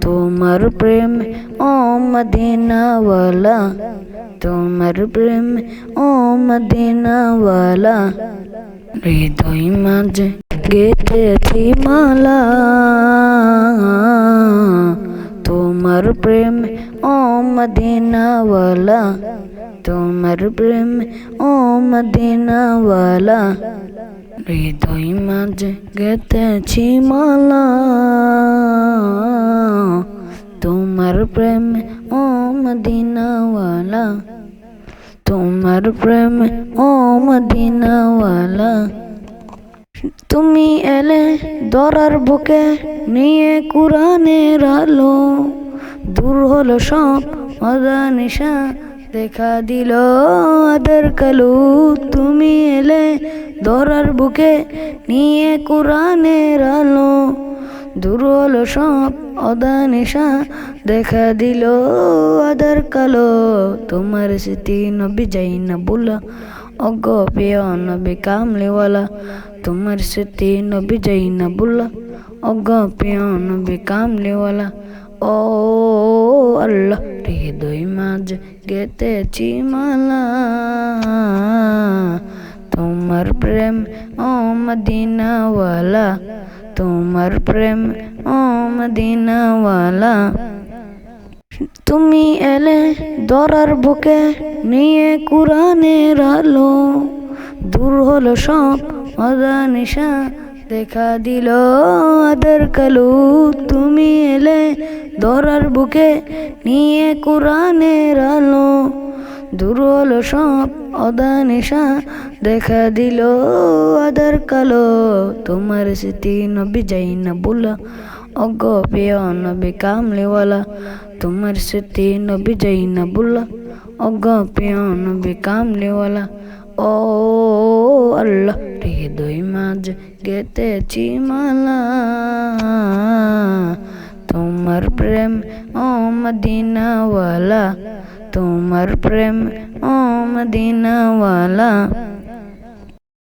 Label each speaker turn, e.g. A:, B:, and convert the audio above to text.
A: তোমার প্রেম ও মদিনাওয়ালা, তোমার প্রেম ও মদিনাওয়ালা, হৃদয় মাঝে গেঁথেছি মালা। তোমার প্রেম ও মদিনাওয়ালা, তোমার প্রেম ও মদিনাওয়ালা, হৃদয় মাঝে গেঁথেছি মালা। তোমার প্রেম ও মদিনাওয়ালা, তোমার প্রেম ও মদিনাওয়ালা। তুমি এলে দরার বুকে নিয়ে কুরআনের আলো, দূর হলো সব অজানিসা, দেখা দিল আদের কালো। তুমি এলে দরার বুকে নিয়ে কুরআনের আলো, দূর হলো সব অজানিসা, দেখা দিল আদের কালো। তোমার স্মৃতি নবী যাই না ভুলা, অগ প্রিয় নবী কামলিওয়ালা। তোমার স্মৃতি নবী যাই না ভুলা, অগ প্রিয় নবী কামলিওয়ালা। ও আল্লাহ, হৃদয় মাঝে গেঁথেছি মালা। তোমার প্রেম ও মদিনাওয়ালা, তোমার প্রেম ও মদিনাওয়ালা। তুমি এলে দরার বুকে নিয়ে কুরআনের আলো, দূর হলো সব অজানিসা, দেখা দিল আদের কালো। তুমি এলে দরার বুকে নিয়ে কুরআনের আলো, দূর হলো সব অজানিসা, দেখা দিল আদের কালো। তোমার স্মৃতি নবী যাই না ভুলা, অগ প্রিয় নবী কামলিওয়ালা। তোমার স্মৃতি নবী যাই না ভুলা, অগ প্রিয় নবী কামলিওয়ালা। ও আল্লাহ, হৃদয় মাঝে গেঁথেছি মালা। তোমার প্রেম ও মদিনাওয়ালা, তোমার প্রেম ও মদিনাওয়ালা।